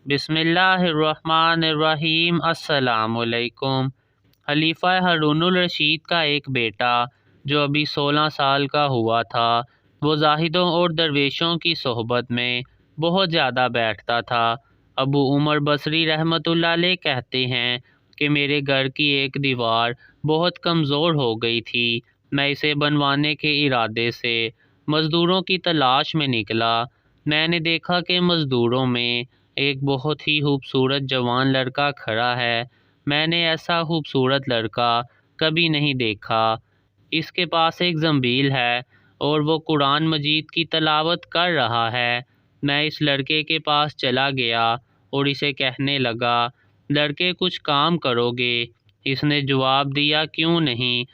بسم اللہ الرحمن الرحیم۔ السلام علیکم۔ خلیفہ ہارون الرشید کا ایک بیٹا جو ابھی 16 سال کا ہوا تھا، وہ زاہدوں اور درویشوں کی صحبت میں بہت زیادہ بیٹھتا تھا۔ ابو عمر بصری رحمۃ اللہ علیہ کہتے ہیں کہ میرے گھر کی ایک دیوار بہت کمزور ہو گئی تھی۔ میں اسے بنوانے کے ارادے سے مزدوروں کی تلاش میں نکلا۔ میں نے دیکھا کہ مزدوروں میں ایک بہت ہی خوبصورت جوان لڑکا کھڑا ہے۔ میں نے ایسا خوبصورت لڑکا کبھی نہیں دیکھا۔ اس کے پاس ایک زنبیل ہے اور وہ قرآن مجید کی تلاوت کر رہا ہے۔ میں اس لڑکے کے پاس چلا گیا اور اسے کہنے لگا، لڑکے کچھ کام کرو گے؟ اس نے جواب دیا، کیوں نہیں،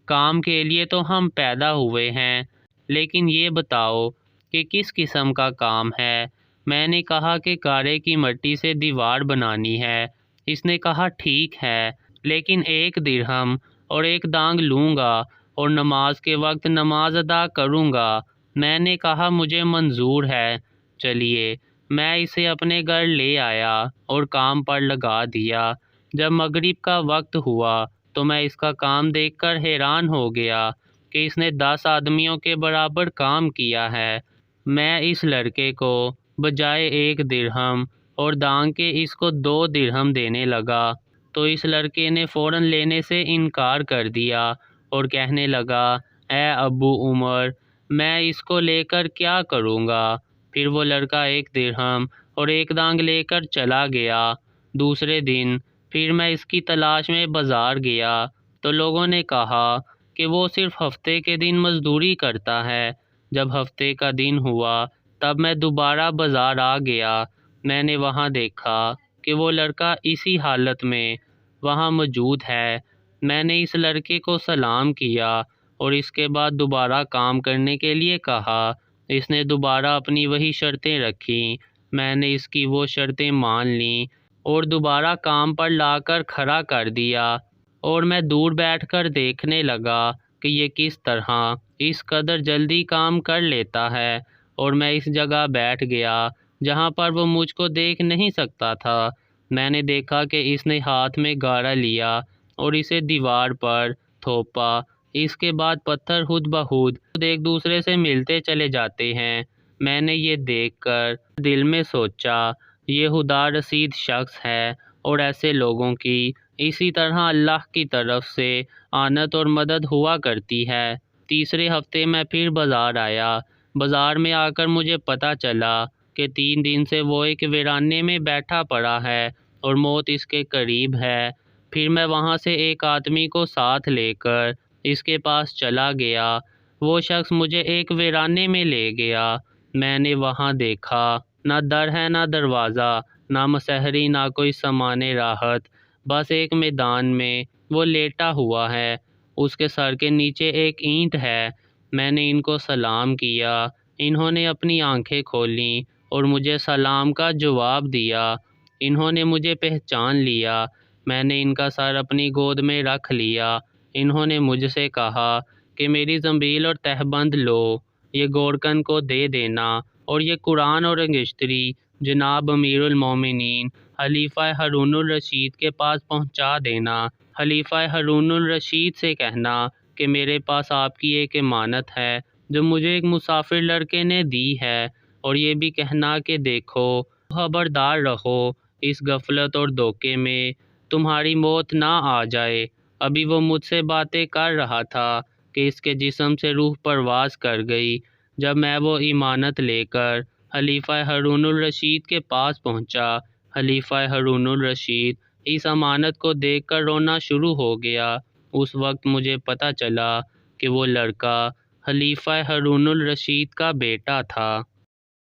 کام کے لیے تو ہم پیدا ہوئے ہیں، لیکن یہ بتاؤ کہ کس قسم کا کام ہے؟ میں نے کہا کہ گارے کی مٹی سے دیوار بنانی ہے۔ اس نے کہا ٹھیک ہے، لیکن 1 درہم اور 1 دانگ لوں گا اور نماز کے وقت نماز ادا کروں گا۔ میں نے کہا مجھے منظور ہے، چلیے۔ میں اسے اپنے گھر لے آیا اور کام پر لگا دیا۔ جب مغرب کا وقت ہوا تو میں اس کا کام دیکھ کر حیران ہو گیا کہ اس نے 10 آدمیوں کے برابر کام کیا ہے۔ میں اس لڑکے کو بجائے 1 درہم اور دانگ کے اس کو 2 درہم دینے لگا تو اس لڑکے نے فوراً لینے سے انکار کر دیا اور کہنے لگا، اے ابو عمر، میں اس کو لے کر کیا کروں گا؟ پھر وہ لڑکا 1 درہم اور 1 دانگ لے کر چلا گیا۔ دوسرے دن پھر میں اس کی تلاش میں بازار گیا تو لوگوں نے کہا کہ وہ صرف ہفتے کے دن مزدوری کرتا ہے۔ جب ہفتے کا دن ہوا تب میں دوبارہ بازار آ گیا۔ میں نے وہاں دیکھا کہ وہ لڑکا اسی حالت میں وہاں موجود ہے۔ میں نے اس لڑکے کو سلام کیا اور اس کے بعد دوبارہ کام کرنے کے لیے کہا۔ اس نے دوبارہ اپنی وہی شرطیں رکھیں۔ میں نے اس کی وہ شرطیں مان لیں اور دوبارہ کام پر لا کر کھڑا کر دیا، اور میں دور بیٹھ کر دیکھنے لگا کہ یہ کس طرح اس قدر جلدی کام کر لیتا ہے، اور میں اس جگہ بیٹھ گیا جہاں پر وہ مجھ کو دیکھ نہیں سکتا تھا۔ میں نے دیکھا کہ اس نے ہاتھ میں گارا لیا اور اسے دیوار پر تھوپا۔ اس کے بعد پتھر خود بخود ایک دوسرے سے ملتے چلے جاتے ہیں۔ میں نے یہ دیکھ کر دل میں سوچا، یہ خدا رسید شخص ہے، اور ایسے لوگوں کی اسی طرح اللہ کی طرف سے اعانت اور مدد ہوا کرتی ہے۔ تیسرے ہفتے میں پھر بازار آیا۔ بازار میں آ کر مجھے پتہ چلا کہ 3 دن سے وہ ایک ویرانے میں بیٹھا پڑا ہے اور موت اس کے قریب ہے۔ پھر میں وہاں سے ایک آدمی کو ساتھ لے کر اس کے پاس چلا گیا۔ وہ شخص مجھے ایک ویرانے میں لے گیا۔ میں نے وہاں دیکھا، نہ در ہے نہ دروازہ، نہ مسہری، نہ کوئی سامان راحت، بس ایک میدان میں وہ لیٹا ہوا ہے۔ اس کے سر کے نیچے ایک اینٹ ہے۔ میں نے ان کو سلام کیا۔ انہوں نے اپنی آنکھیں کھولیں اور مجھے سلام کا جواب دیا۔ انہوں نے مجھے پہچان لیا۔ میں نے ان کا سر اپنی گود میں رکھ لیا۔ انہوں نے مجھ سے کہا کہ میری زنبیل اور تہبند لو، یہ گورکن کو دے دینا، اور یہ قرآن اور انگشتری جناب امیر المومنین خلیفہ ہارون الرشید کے پاس پہنچا دینا۔ خلیفہ ہارون الرشید سے کہنا کہ میرے پاس آپ کی ایک امانت ہے جو مجھے ایک مسافر لڑکے نے دی ہے، اور یہ بھی کہنا کہ دیکھو، خبردار رہو، اس غفلت اور دھوکے میں تمہاری موت نہ آ جائے۔ ابھی وہ مجھ سے باتیں کر رہا تھا کہ اس کے جسم سے روح پرواز کر گئی۔ جب میں وہ امانت لے کر خلیفہ ہارون الرشید کے پاس پہنچا، خلیفہ ہارون الرشید اس امانت کو دیکھ کر رونا شروع ہو گیا۔ اس وقت مجھے پتہ چلا کہ وہ لڑکا خلیفہ ہارون الرشید کا بیٹا تھا۔